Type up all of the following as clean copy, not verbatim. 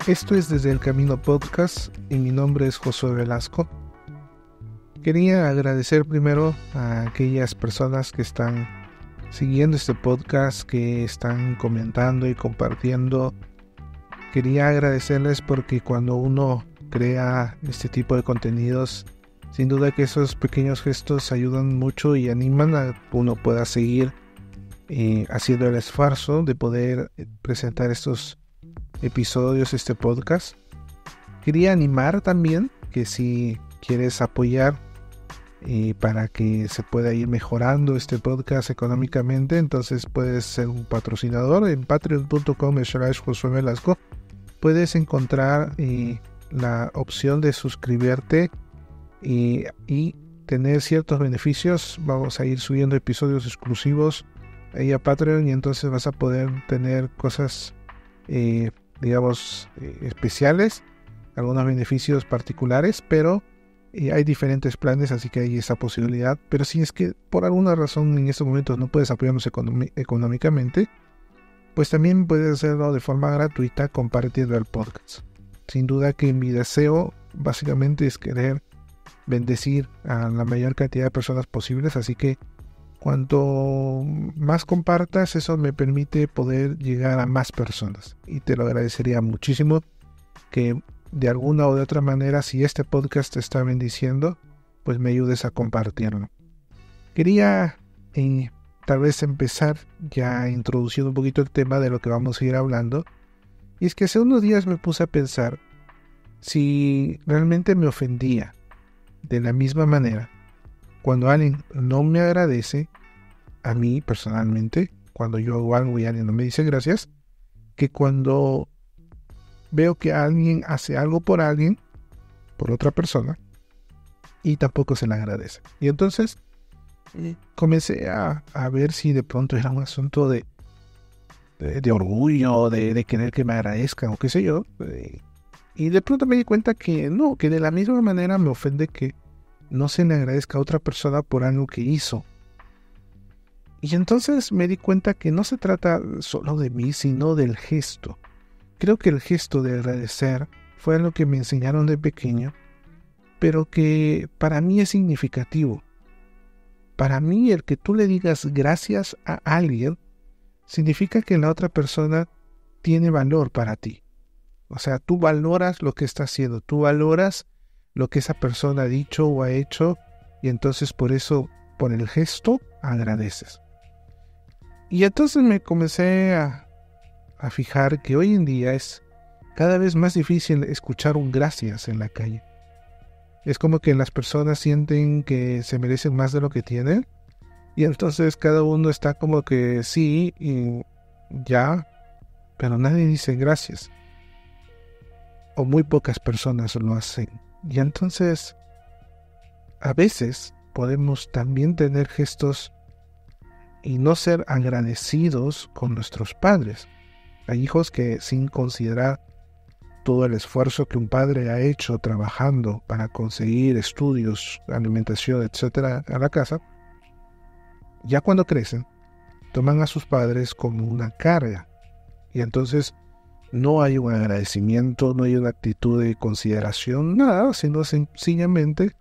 Esto es Desde el Camino Podcast y mi nombre es Josué Velasco. Quería agradecer primero a aquellas personas que están siguiendo este podcast, que están comentando y compartiendo. Quería agradecerles porque cuando uno crea este tipo de contenidos, sin duda que esos pequeños gestos ayudan mucho y animan a que uno pueda seguir haciendo el esfuerzo de poder presentar estos episodios, este podcast. Quería animar también que si quieres apoyar para que se pueda ir mejorando este podcast económicamente, entonces puedes ser un patrocinador en patreon.com/Josué Velasco. Puedes encontrar la opción de suscribirte y tener ciertos beneficios. Vamos a ir subiendo episodios exclusivos ahí a Patreon y entonces vas a poder tener cosas especiales, algunos beneficios particulares, pero hay diferentes planes, así que hay esa posibilidad. Pero si es que por alguna razón en estos momentos no puedes apoyarnos económicamente, pues también puedes hacerlo de forma gratuita compartiendo el podcast. Sin duda que mi deseo básicamente es querer bendecir a la mayor cantidad de personas posibles, así que cuanto más compartas, eso me permite poder llegar a más personas. Y te lo agradecería muchísimo que de alguna o de otra manera, si este podcast te está bendiciendo, pues me ayudes a compartirlo. Quería tal vez empezar ya introduciendo un poquito el tema de lo que vamos a ir hablando. Y es que hace unos días me puse a pensar si realmente me ofendía de la misma manera cuando alguien no me agradece a mí personalmente, cuando yo hago algo y alguien no me dice gracias, que cuando veo que alguien hace algo por alguien, por otra persona, y tampoco se le agradece. Y entonces comencé a ver si de pronto era un asunto de orgullo, de querer que me agradezcan o qué sé yo. Y de pronto me di cuenta que no, que de la misma manera me ofende que no se le agradezca a otra persona por algo que hizo. Y entonces me di cuenta que no se trata solo de mí, sino del gesto. Creo que el gesto de agradecer fue algo que me enseñaron de pequeño, pero que para mí es significativo. Para mí el que tú le digas gracias a alguien significa que la otra persona tiene valor para ti. O sea, tú valoras lo que está haciendo, tú valoras lo que esa persona ha dicho o ha hecho, y entonces por eso, por el gesto, agradeces. Y entonces me comencé a fijar que hoy en día es cada vez más difícil escuchar un gracias en la calle. Es como que las personas sienten que se merecen más de lo que tienen, y entonces cada uno está como que sí y ya, pero nadie dice gracias. O muy pocas personas lo hacen. Y entonces, a veces podemos también tener gestos y no ser agradecidos con nuestros padres. Hay hijos que, sin considerar todo el esfuerzo que un padre ha hecho trabajando para conseguir estudios, alimentación, etcétera, a la casa, ya cuando crecen, toman a sus padres como una carga. Y entonces no hay un agradecimiento, no hay una actitud de consideración, nada, sino sencillamente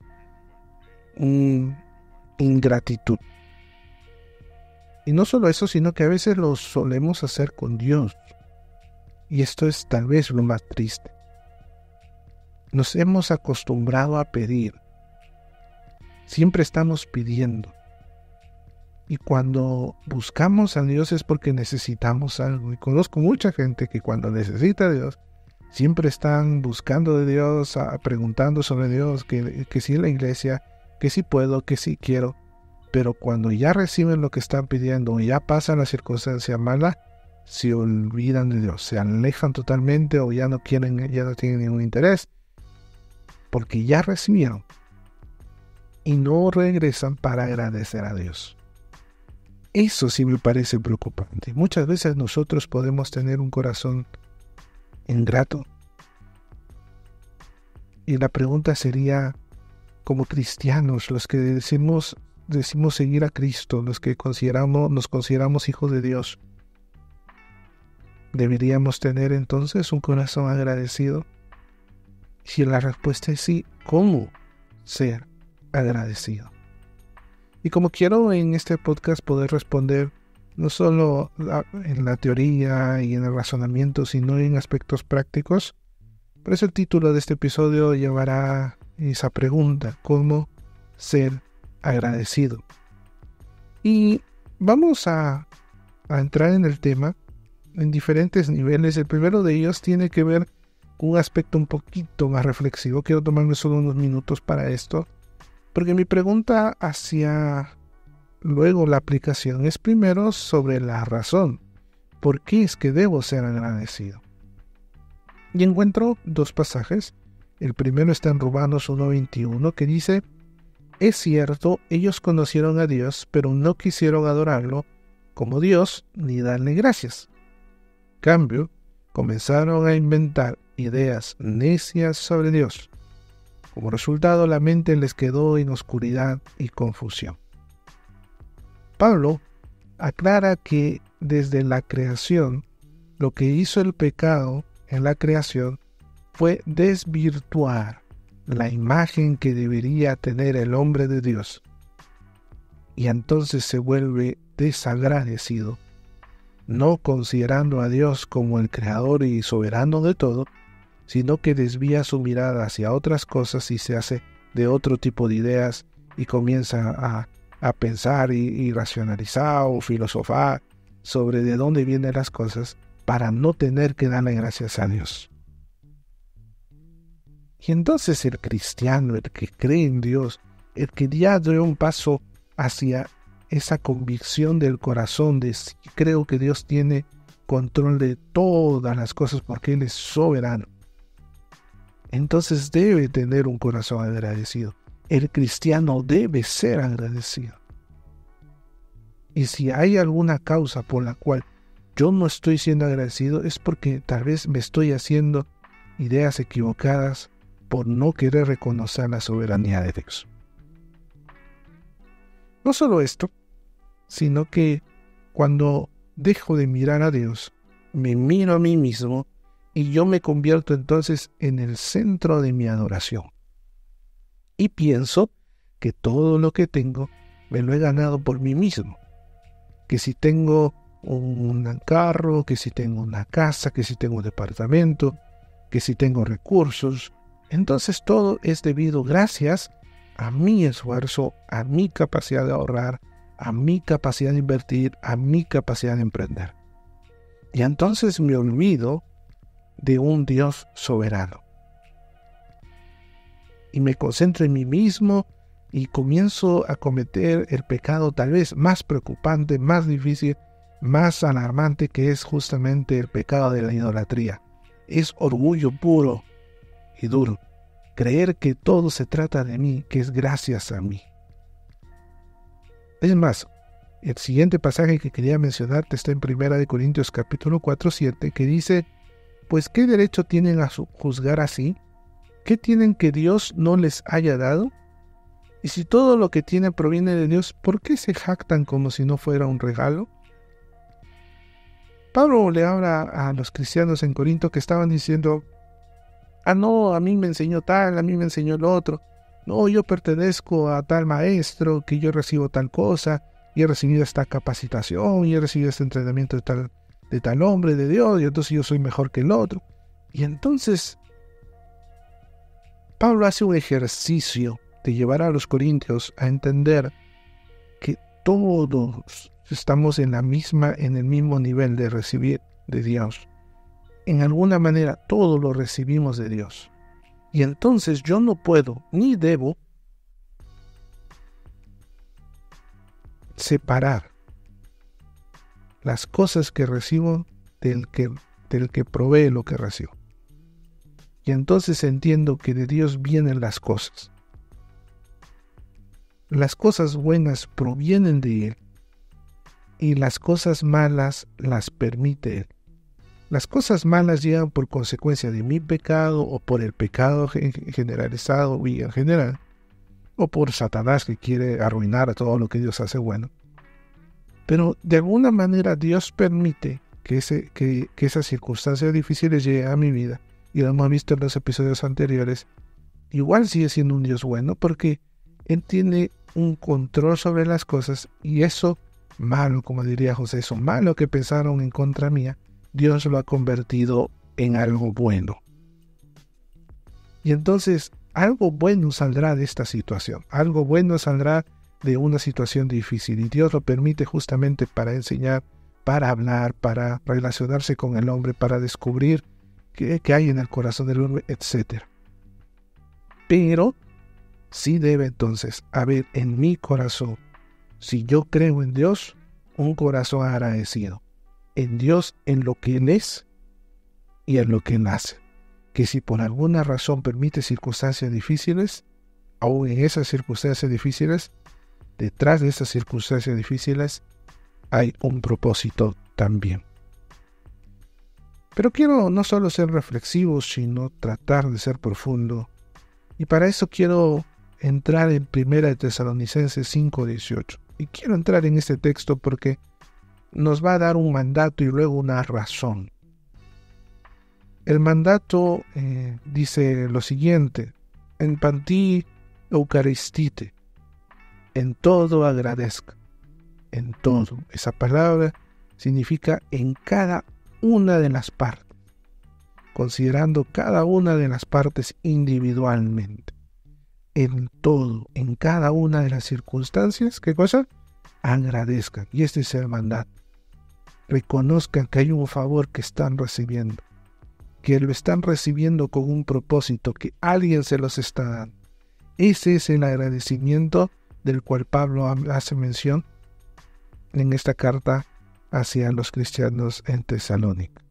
ingratitud. Y no solo eso, sino que a veces lo solemos hacer con Dios. Y esto es tal vez lo más triste. Nos hemos acostumbrado a pedir. Siempre estamos pidiendo. Y cuando buscamos a Dios es porque necesitamos algo. Y conozco mucha gente que cuando necesita a Dios, siempre están buscando de Dios, preguntando sobre Dios, que si en la iglesia, que si puedo, que si quiero. Pero cuando ya reciben lo que están pidiendo, ya pasa la circunstancia mala, se olvidan de Dios, se alejan totalmente o ya no quieren, ya no tienen ningún interés, porque ya recibieron y no regresan para agradecer a Dios. Eso sí me parece preocupante. Muchas veces nosotros podemos tener un corazón ingrato. Y la pregunta sería, como cristianos, los que decimos seguir a Cristo, los que nos consideramos hijos de Dios, ¿Deberíamos tener entonces un corazón agradecido? Si la respuesta es sí, ¿cómo ser agradecido? Y como quiero en este podcast poder responder no solo en la teoría y en el razonamiento, sino en aspectos prácticos, por eso el título de este episodio llevará esa pregunta: ¿cómo ser agradecido? Y vamos a entrar en el tema en diferentes niveles. El primero de ellos tiene que ver con un aspecto un poquito más reflexivo. Quiero tomarme solo unos minutos para esto, porque mi pregunta hacia luego la aplicación es primero sobre la razón. ¿Por qué es que debo ser agradecido? Y encuentro dos pasajes. El primero está en Romanos 1:21, que dice: es cierto, ellos conocieron a Dios, pero no quisieron adorarlo como Dios ni darle gracias. En cambio, comenzaron a inventar ideas necias sobre Dios. Como resultado, la mente les quedó en oscuridad y confusión. Pablo aclara que desde la creación, lo que hizo el pecado en la creación fue desvirtuar la imagen que debería tener el hombre de Dios. Y entonces se vuelve desagradecido, no considerando a Dios como el creador y soberano de todo, sino que desvía su mirada hacia otras cosas y se hace de otro tipo de ideas y comienza a pensar y racionalizar o filosofar sobre de dónde vienen las cosas para no tener que darle gracias a Dios. Y entonces el cristiano, el que cree en Dios, el que ya dio un paso hacia esa convicción del corazón de si creo que Dios tiene control de todas las cosas porque Él es soberano, entonces debe tener un corazón agradecido. El cristiano debe ser agradecido. Y si hay alguna causa por la cual yo no estoy siendo agradecido, es porque tal vez me estoy haciendo ideas equivocadas por no querer reconocer la soberanía de Dios. No solo esto, sino que cuando dejo de mirar a Dios, me miro a mí mismo y yo me convierto entonces en el centro de mi adoración. Y pienso que todo lo que tengo me lo he ganado por mí mismo. Que si tengo un carro, que si tengo una casa, que si tengo un departamento, que si tengo recursos, entonces todo es debido gracias a mi esfuerzo, a mi capacidad de ahorrar, a mi capacidad de invertir, a mi capacidad de emprender. Y entonces me olvido de un Dios soberano. Y me concentro en mí mismo y comienzo a cometer el pecado tal vez más preocupante, más difícil, más alarmante, que es justamente el pecado de la idolatría. Es orgullo puro y duro. Creer que todo se trata de mí, que es gracias a mí. Es más, el siguiente pasaje que quería mencionarte está en 1 Corintios capítulo 4:7, que dice: pues ¿qué derecho tienen a juzgar así? ¿Qué tienen que Dios no les haya dado? Y si todo lo que tienen proviene de Dios, ¿por qué se jactan como si no fuera un regalo? Pablo le habla a los cristianos en Corinto que estaban diciendo: no, a mí me enseñó tal, a mí me enseñó lo otro. No, yo pertenezco a tal maestro, que yo recibo tal cosa, y he recibido esta capacitación, y he recibido este entrenamiento de tal hombre, de Dios, y entonces yo soy mejor que el otro. Y entonces Pablo hace un ejercicio de llevar a los corintios a entender que todos estamos en el mismo nivel de recibir de Dios. En alguna manera todo lo recibimos de Dios. Y entonces yo no puedo ni debo separar las cosas que recibo del que provee lo que recibo. Y entonces entiendo que de Dios vienen las cosas. Las cosas buenas provienen de Él y las cosas malas las permite Él. Las cosas malas llegan por consecuencia de mi pecado o por el pecado generalizado y en general, o por Satanás que quiere arruinar todo lo que Dios hace bueno. Pero de alguna manera Dios permite que esas circunstancias difíciles lleguen a mi vida, y lo hemos visto en los episodios anteriores, igual sigue siendo un Dios bueno porque Él tiene un control sobre las cosas, y eso malo, como diría José, eso malo que pensaron en contra mía, Dios lo ha convertido en algo bueno. Y entonces algo bueno saldrá de esta situación, algo bueno saldrá de una situación difícil, y Dios lo permite justamente para enseñar, para hablar, para relacionarse con el hombre, para descubrir qué hay en el corazón del hombre, etc. Pero sí debe entonces haber en mi corazón, si yo creo en Dios, un corazón agradecido. En Dios, en lo que Él es y en lo que Él hace. Que si por alguna razón permite circunstancias difíciles, aún en esas circunstancias difíciles, detrás de esas circunstancias difíciles hay un propósito también. Pero quiero no solo ser reflexivo, sino tratar de ser profundo. Y para eso quiero entrar en 1 Tesalonicenses 5:18. Y quiero entrar en este texto porque nos va a dar un mandato y luego una razón. El mandato dice lo siguiente: en pantí eucaristite, en todo agradezca, en todo. Esa palabra significa en cada una de las partes, considerando cada una de las partes individualmente. En todo, en cada una de las circunstancias, ¿qué cosa? Agradezcan. Y este es el mandato. Reconozcan que hay un favor que están recibiendo, que lo están recibiendo con un propósito, que alguien se los está dando. Ese es el agradecimiento del cual Pablo hace mención en esta carta hacia los cristianos en Tesalónica.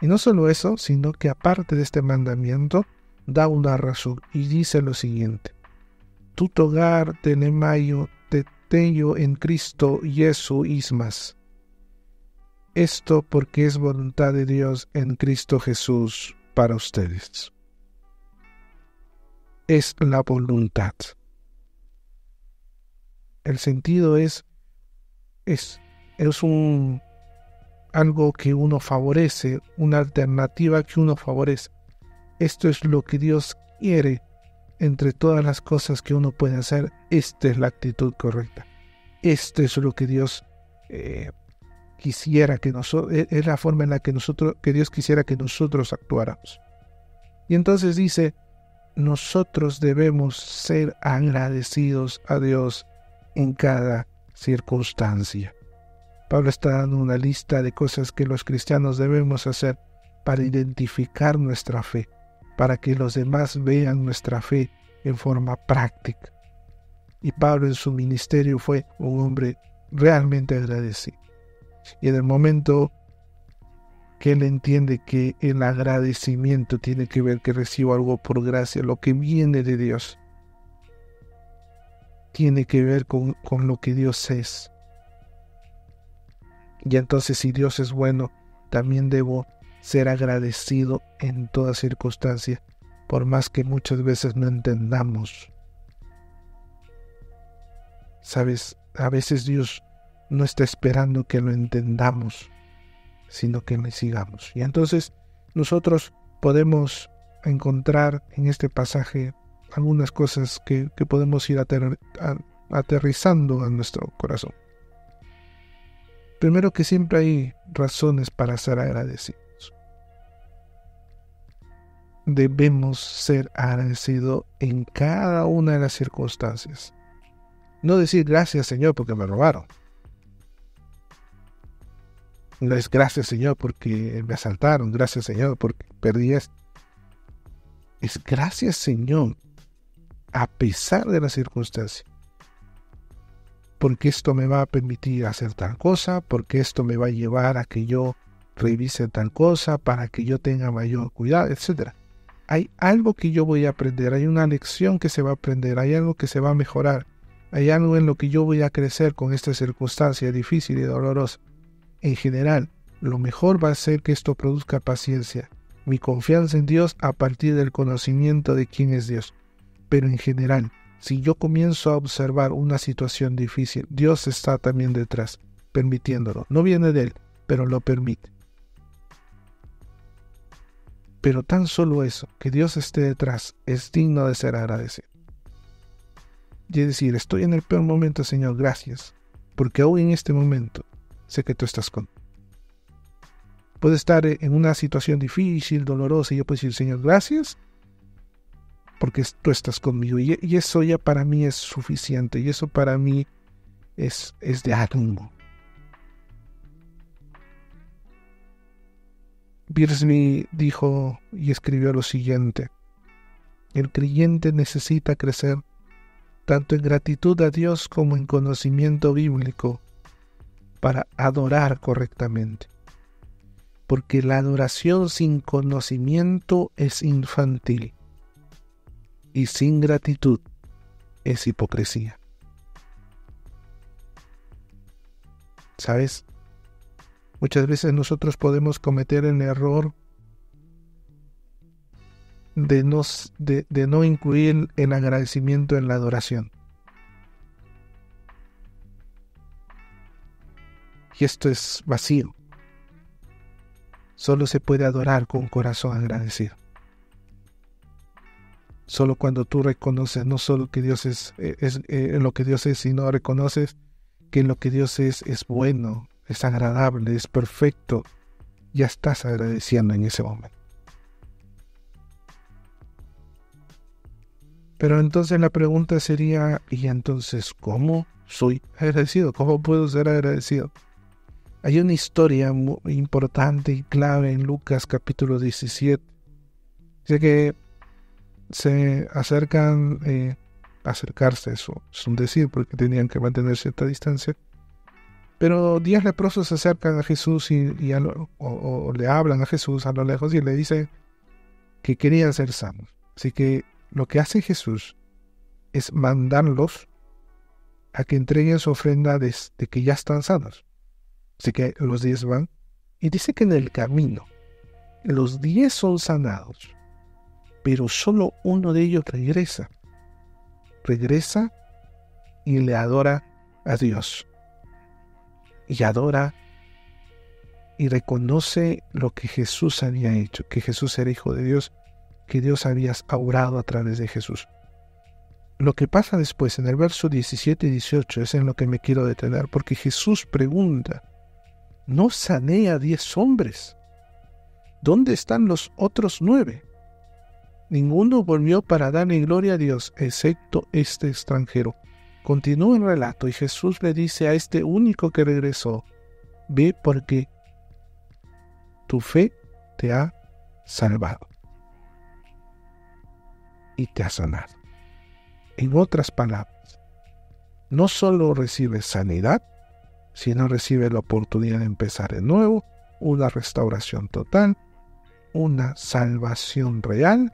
Y no solo eso, sino que aparte de este mandamiento, da una razón y dice lo siguiente: tutogar telemaio teteio en Cristo Jesu ismas. Esto porque es voluntad de Dios en Cristo Jesús para ustedes. Es la voluntad. El sentido es algo que uno favorece, una alternativa que uno favorece. Esto es lo que Dios quiere entre todas las cosas que uno puede hacer. Esta es la actitud correcta. Esto es lo que Dios quisiera que nosotros, es la forma en la que Dios quisiera que nosotros actuáramos. Y entonces dice, nosotros debemos ser agradecidos a Dios en cada circunstancia. Pablo está dando una lista de cosas que los cristianos debemos hacer para identificar nuestra fe, para que los demás vean nuestra fe en forma práctica. Y Pablo en su ministerio fue un hombre realmente agradecido. Y en el momento que él entiende que el agradecimiento tiene que ver que recibo algo por gracia, lo que viene de Dios, tiene que ver con lo que Dios es. Y entonces, si Dios es bueno, también debo ser agradecido en toda circunstancia, por más que muchas veces no entendamos. ¿Sabes? A veces Dios no está esperando que lo entendamos, sino que le sigamos. Y entonces nosotros podemos encontrar en este pasaje algunas cosas que podemos ir aterrizando a nuestro corazón. Primero, que siempre hay razones para ser agradecidos. Debemos ser agradecidos en cada una de las circunstancias. No decir gracias Señor porque me robaron. No es gracias Señor porque me asaltaron, gracias Señor porque perdí esto. Es gracias Señor a pesar de la circunstancia. Porque esto me va a permitir hacer tal cosa, porque esto me va a llevar a que yo revise tal cosa, para que yo tenga mayor cuidado, etc. Hay algo que yo voy a aprender, hay una lección que se va a aprender, hay algo que se va a mejorar, hay algo en lo que yo voy a crecer con esta circunstancia difícil y dolorosa. En general, lo mejor va a ser que esto produzca paciencia, mi confianza en Dios a partir del conocimiento de quién es Dios. Pero en general, si yo comienzo a observar una situación difícil, Dios está también detrás, permitiéndolo. No viene de Él, pero lo permite. Pero tan solo eso, que Dios esté detrás, es digno de ser agradecido. Y es decir, estoy en el peor momento, Señor, gracias, porque aún en este momento sé que tú estás conmigo. Puedo estar en una situación difícil, dolorosa, y yo puedo decir, Señor, gracias, porque tú estás conmigo. Y eso ya para mí es suficiente, y eso para mí es de ánimo. Beardsley dijo y escribió lo siguiente: el creyente necesita crecer tanto en gratitud a Dios como en conocimiento bíblico para adorar correctamente. Porque la adoración sin conocimiento es infantil y sin gratitud es hipocresía. ¿Sabes? Muchas veces nosotros podemos cometer el error de no incluir el agradecimiento en la adoración. Y esto es vacío. Solo se puede adorar con un corazón agradecido. Solo cuando tú reconoces no solo que Dios es lo que Dios es, sino reconoces que lo que Dios es bueno, es agradable, es perfecto, ya estás agradeciendo en ese momento. Pero entonces la pregunta sería, ¿y entonces cómo soy agradecido? ¿Cómo puedo ser agradecido? Hay una historia muy importante y clave en Lucas capítulo 17. Dice que se acercarse, eso es un decir porque tenían que mantener cierta distancia, pero 10 leprosos se acercan a Jesús o le hablan a Jesús a lo lejos y le dicen que querían ser sanos. Así que lo que hace Jesús es mandarlos a que entreguen su ofrenda de que ya están sanos. Así que los 10 van y dice que en el camino los 10 son sanados, pero solo uno de ellos regresa y le adora a Dios. Y adora y reconoce lo que Jesús había hecho, que Jesús era hijo de Dios, que Dios había obrado a través de Jesús. Lo que pasa después en el verso 17 y 18 es en lo que me quiero detener, porque Jesús pregunta, ¿no sané a 10 hombres? ¿Dónde están los otros 9? Ninguno volvió para darle gloria a Dios, excepto este extranjero. Continúa el relato y Jesús le dice a este único que regresó, ve porque tu fe te ha salvado y te ha sanado. En otras palabras, no solo recibes sanidad, sino recibes la oportunidad de empezar de nuevo, una restauración total, una salvación real,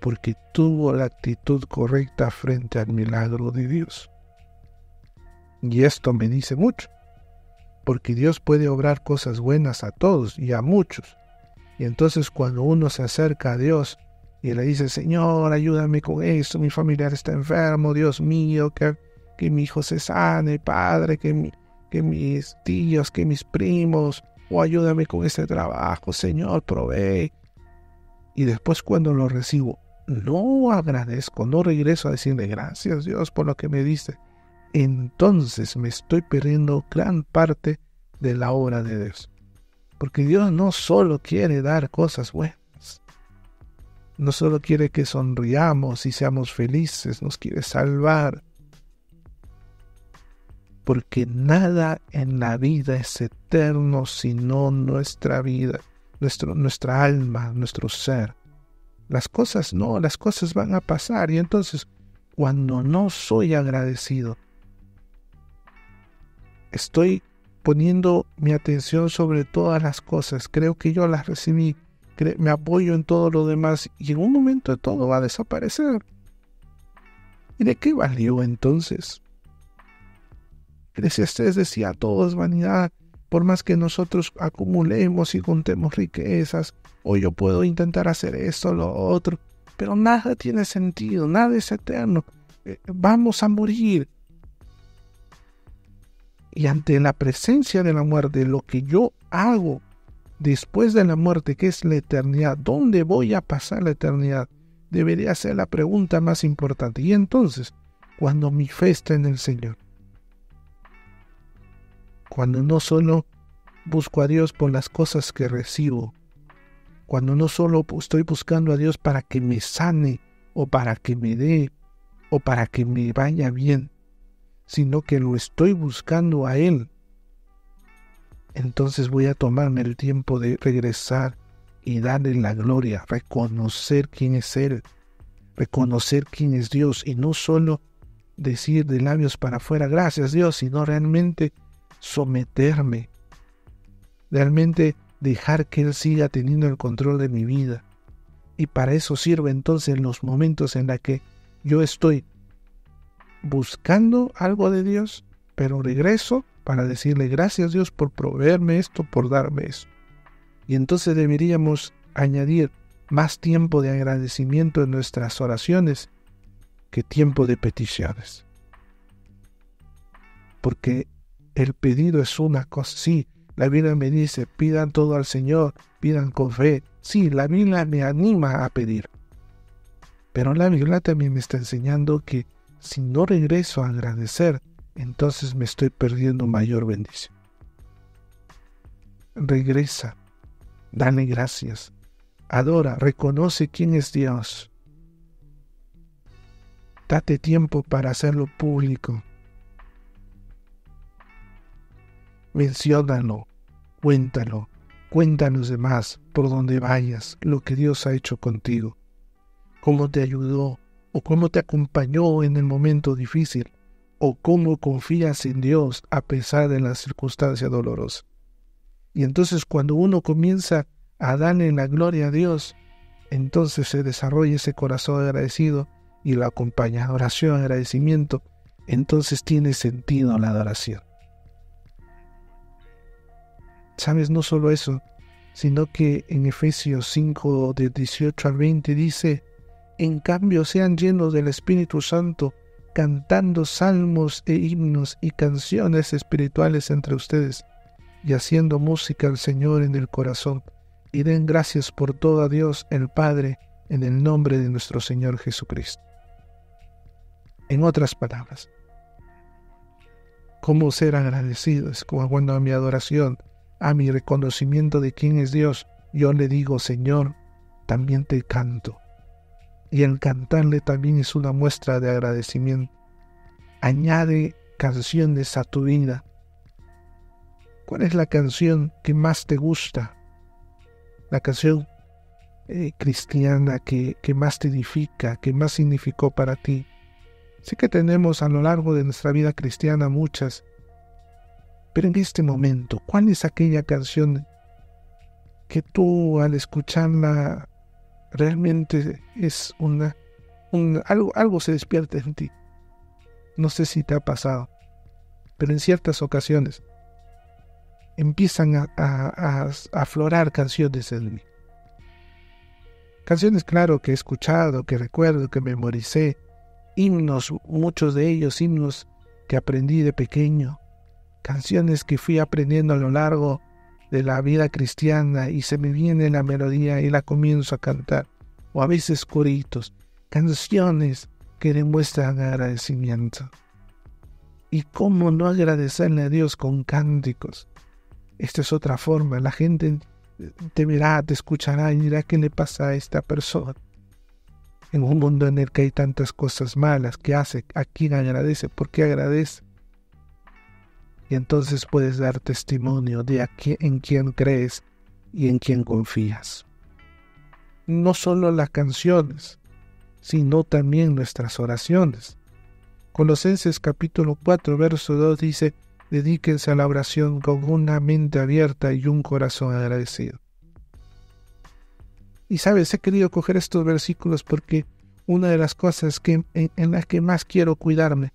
porque tuvo la actitud correcta frente al milagro de Dios. Y esto me dice mucho, porque Dios puede obrar cosas buenas a todos y a muchos. Y entonces cuando uno se acerca a Dios y le dice, Señor, ayúdame con esto, mi familiar está enfermo, Dios mío, que mi hijo se sane, Padre, que mis tíos, que mis primos, o ayúdame con este trabajo, Señor, provee. Y después cuando lo recibo, no agradezco, no regreso a decirle gracias Dios por lo que me diste. Entonces me estoy perdiendo gran parte de la obra de Dios. Porque Dios no solo quiere dar cosas buenas, no solo quiere que sonriamos y seamos felices, nos quiere salvar. Porque nada en la vida es eterno sino nuestra vida, nuestra alma, nuestro ser. Las cosas no, las cosas van a pasar. Y entonces, cuando no soy agradecido, estoy poniendo mi atención sobre todas las cosas. Creo que yo las recibí, me apoyo en todo lo demás y en un momento todo va a desaparecer. ¿Y de qué valió entonces? Eclesiastés decía, todo es vanidad. Por más que nosotros acumulemos y juntemos riquezas, o yo puedo intentar hacer esto o lo otro, pero nada tiene sentido, nada es eterno. Vamos a morir. Y ante la presencia de la muerte, lo que yo hago después de la muerte, que es la eternidad, ¿dónde voy a pasar la eternidad? Debería ser la pregunta más importante. Y entonces, cuando mi fe está en el Señor, cuando no solo busco a Dios por las cosas que recibo, cuando no solo estoy buscando a Dios para que me sane, o para que me dé, o para que me vaya bien, sino que lo estoy buscando a Él, entonces voy a tomarme el tiempo de regresar y darle la gloria, reconocer quién es Él, reconocer quién es Dios, y no solo decir de labios para afuera, gracias Dios, sino realmente someterme, realmente dejar que Él siga teniendo el control de mi vida. Y para eso sirve entonces los momentos en los que yo estoy buscando algo de Dios, pero regreso para decirle gracias Dios por proveerme esto, por darme eso. Y entonces deberíamos añadir más tiempo de agradecimiento en nuestras oraciones que tiempo de peticiones. Porque el pedido es una cosa, sí, la Biblia me dice, pidan todo al Señor, pidan con fe. Sí, la Biblia me anima a pedir. Pero la Biblia también me está enseñando que si no regreso a agradecer, entonces me estoy perdiendo mayor bendición. Regresa, dale gracias, adora, reconoce quién es Dios. Date tiempo para hacerlo público. Menciónalo, cuéntalo, cuenta a los demás por donde vayas lo que Dios ha hecho contigo, cómo te ayudó o cómo te acompañó en el momento difícil, o cómo confías en Dios a pesar de las circunstancias dolorosas. Y entonces cuando uno comienza a darle la gloria a Dios, entonces se desarrolla ese corazón agradecido y lo acompaña oración, agradecimiento, entonces tiene sentido la adoración. ¿Sabes? No solo eso, sino que en Efesios 5, de 18 al 20 dice, en cambio sean llenos del Espíritu Santo, cantando salmos e himnos y canciones espirituales entre ustedes, y haciendo música al Señor en el corazón, y den gracias por todo a Dios el Padre, en el nombre de nuestro Señor Jesucristo. En otras palabras, ¿cómo ser agradecidos? Como cuando a mi adoración, a mi reconocimiento de quién es Dios, yo le digo, Señor, también te canto. Y el cantarle también es una muestra de agradecimiento. Añade canciones a tu vida. ¿Cuál es la canción que más te gusta? La canción cristiana que más te edifica, que más significó para ti. Sé que tenemos a lo largo de nuestra vida cristiana muchas, pero en este momento, ¿cuál es aquella canción que tú al escucharla realmente es algo se despierta en ti? No sé si te ha pasado, pero en ciertas ocasiones empiezan a aflorar canciones en mí. Canciones, claro, que he escuchado, que recuerdo, que memoricé, himnos, muchos de ellos himnos que aprendí de pequeño, canciones que fui aprendiendo a lo largo de la vida cristiana y se me viene la melodía y la comienzo a cantar, o a veces coritos, canciones que demuestran agradecimiento. ¿Y cómo no agradecerle a Dios con cánticos? Esta es otra forma, la gente te verá, te escuchará y dirá qué le pasa a esta persona. En un mundo en el que hay tantas cosas malas, ¿qué hace? ¿A quién agradece? ¿Por qué agradece? Y entonces puedes dar testimonio de en quién crees y en quién confías. No solo las canciones, sino también nuestras oraciones. Colosenses capítulo 4, verso 2 dice, dedíquense a la oración con una mente abierta y un corazón agradecido. Y sabes, he querido coger estos versículos porque una de las cosas en las que más quiero cuidarme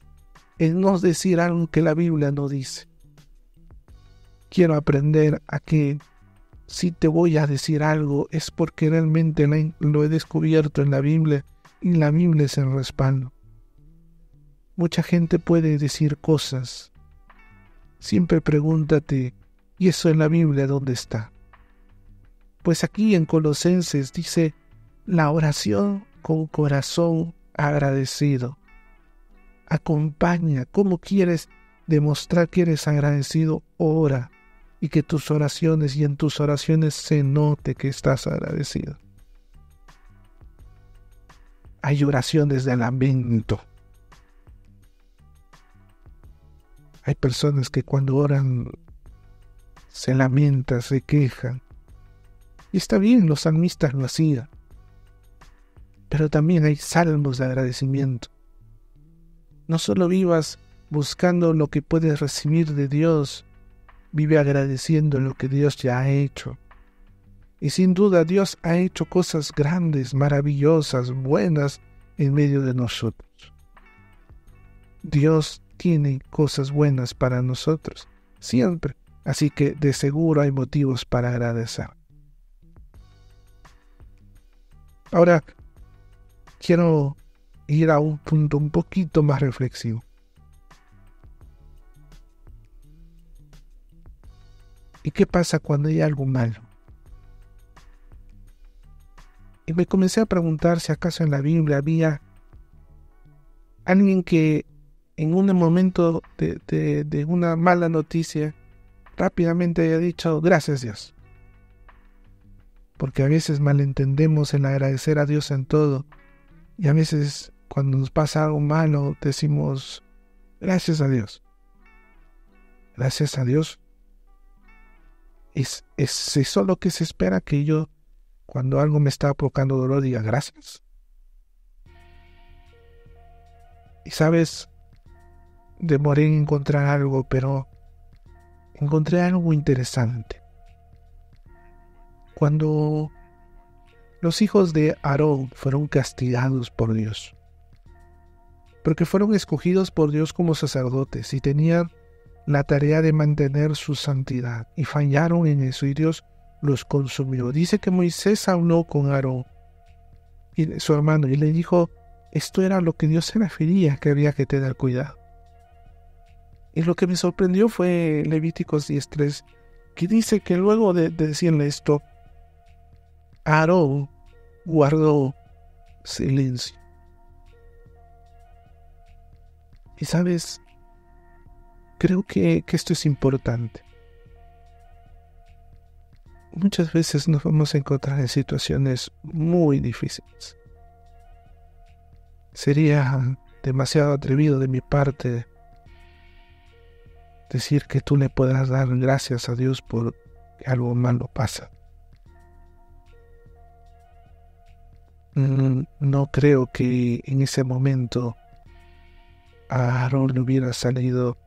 es no decir algo que la Biblia no dice. Quiero aprender a que si te voy a decir algo es porque realmente lo he descubierto en la Biblia y la Biblia es el respaldo. Mucha gente puede decir cosas siempre pregúntate, ¿y eso en la Biblia dónde está? Pues aquí en Colosenses dice, la oración con corazón agradecido. Acompaña, ¿cómo quieres demostrar que eres agradecido? Ora, y que tus oraciones y en tus oraciones se note que estás agradecido. Hay oraciones de lamento. Hay personas que cuando oran se lamentan, se quejan. Y está bien, los salmistas lo hacían. Pero también hay salmos de agradecimiento. No solo vivas buscando lo que puedes recibir de Dios, vive agradeciendo lo que Dios ya ha hecho. Y sin duda Dios ha hecho cosas grandes, maravillosas, buenas en medio de nosotros. Dios tiene cosas buenas para nosotros, siempre. Así que de seguro hay motivos para agradecer. Ahora, quiero ir a un punto un poquito más reflexivo. ¿Y qué pasa cuando hay algo malo? Y me comencé a preguntar si acaso en la Biblia había alguien que en un momento de una mala noticia rápidamente haya dicho gracias Dios. Porque a veces malentendemos el agradecer a Dios en todo. Y a veces cuando nos pasa algo malo decimos gracias a Dios. Gracias a Dios. ¿Es eso lo que se espera, que yo cuando algo me está provocando dolor diga gracias? Y sabes, demoré en encontrar algo, pero encontré algo interesante. Cuando los hijos de Aarón fueron castigados por Dios, porque fueron escogidos por Dios como sacerdotes y tenían la tarea de mantener su santidad, y fallaron en eso y Dios los consumió. Dice que Moisés habló con Aarón, y su hermano, y le dijo, esto era lo que Dios se refería, que había que tener cuidado. Y lo que me sorprendió fue Levíticos 10:3, que dice que luego de decirle esto, Aarón guardó silencio. Y sabes, creo que esto es importante. Muchas veces nos vamos a encontrar en situaciones muy difíciles. Sería demasiado atrevido de mi parte decir que tú le podrás dar gracias a Dios por que algo malo pasa. No creo que en ese momento a Aarón le hubiera salido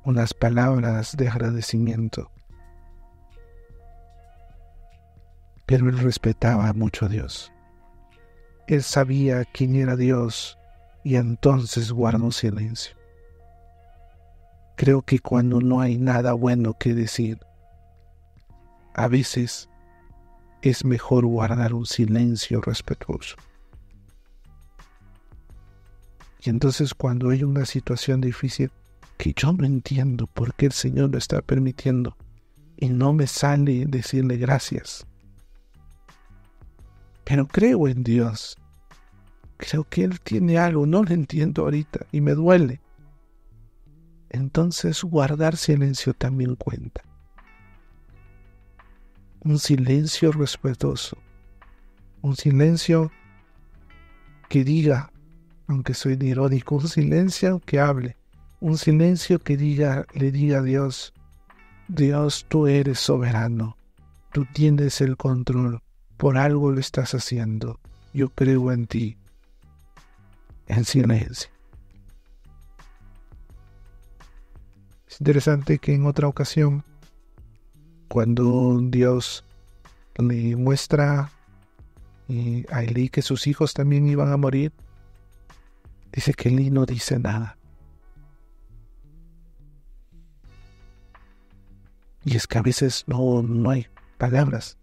unas palabras de agradecimiento. Pero él respetaba mucho a Dios. Él sabía quién era Dios y entonces guardó silencio. Creo que cuando no hay nada bueno que decir, a veces es mejor guardar un silencio respetuoso. Y entonces cuando hay una situación difícil que yo no entiendo por qué el Señor lo está permitiendo y no me sale decirle gracias, pero creo en Dios, creo que Él tiene algo, no lo entiendo ahorita y me duele, entonces guardar silencio también cuenta. Un silencio respetuoso, un silencio que diga, aunque soy irónico, un silencio que hable, un silencio que le diga a Dios, Dios, tú eres soberano, tú tienes el control, por algo lo estás haciendo, yo creo en ti, en silencio. Es interesante que en otra ocasión, cuando Dios le muestra a Elí que sus hijos también iban a morir, dice que Elí no dice nada. Y es que a veces no hay palabras.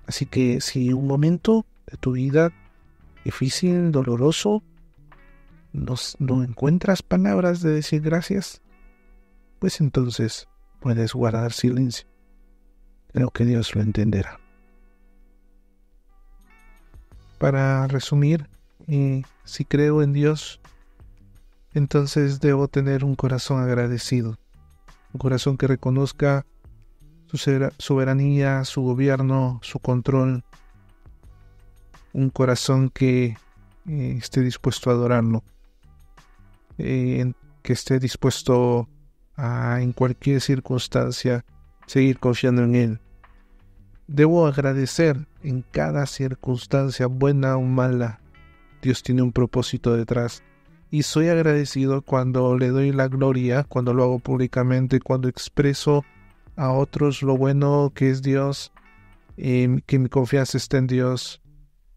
Así que si un momento de tu vida difícil, doloroso, no encuentras palabras de decir gracias, pues entonces puedes guardar silencio. Creo que Dios lo entenderá. Para resumir, si creo en Dios, entonces debo tener un corazón agradecido, un corazón que reconozca su soberanía, su gobierno, su control, un corazón que esté dispuesto a adorarlo, que esté dispuesto a en cualquier circunstancia seguir confiando en Él. Debo agradecer en cada circunstancia, buena o mala. Dios tiene un propósito detrás. Y soy agradecido cuando le doy la gloria, cuando lo hago públicamente, cuando expreso a otros lo bueno que es Dios, que mi confianza está en Dios.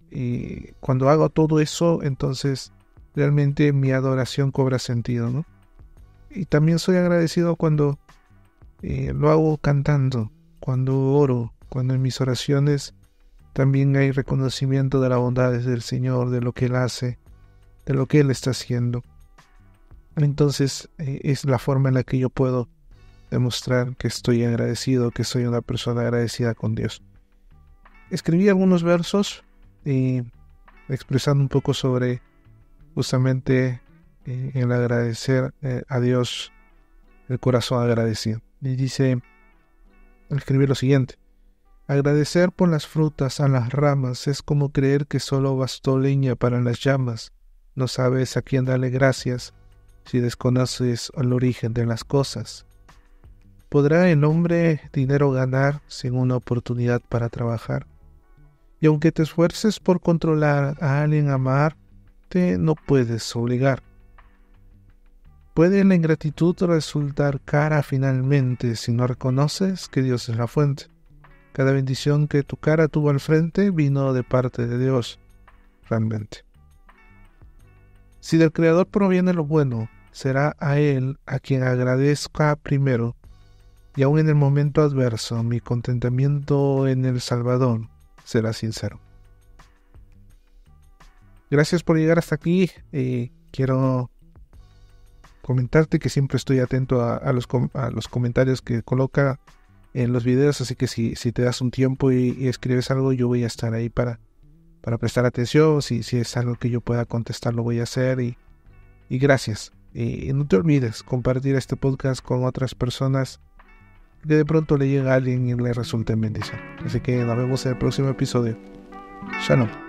Y cuando hago todo eso, entonces realmente mi adoración cobra sentido, ¿no? Y también soy agradecido cuando lo hago cantando, cuando oro, cuando en mis oraciones también hay reconocimiento de las bondades del Señor, de lo que Él hace, de lo que Él está haciendo. Entonces es la forma en la que yo puedo demostrar que estoy agradecido, que soy una persona agradecida con Dios. Escribí algunos versos expresando un poco sobre justamente el agradecer a Dios, el corazón agradecido. Y escribí lo siguiente: agradecer por las frutas a las ramas es como creer que solo bastó leña para las llamas. No sabes a quién darle gracias si desconoces el origen de las cosas. ¿Podrá el hombre dinero ganar sin una oportunidad para trabajar? Y aunque te esfuerces por controlar a alguien a amarte, no puedes obligar. ¿Puede la ingratitud resultar cara finalmente si no reconoces que Dios es la fuente? Cada bendición que tu cara tuvo al frente vino de parte de Dios, realmente. Si del Creador proviene lo bueno, será a Él a quien agradezca primero, y aun en el momento adverso, mi contentamiento en el Salvador será sincero. Gracias por llegar hasta aquí. Quiero comentarte que siempre estoy atento a los comentarios que coloca en los videos, así que si te das un tiempo y escribes algo, yo voy a estar ahí para prestar atención. Si es algo que yo pueda contestar, lo voy a hacer, y gracias. Y no te olvides compartir este podcast con otras personas que de pronto le llegue a alguien y le resulte en bendición. Así que nos vemos en el próximo episodio. Shalom.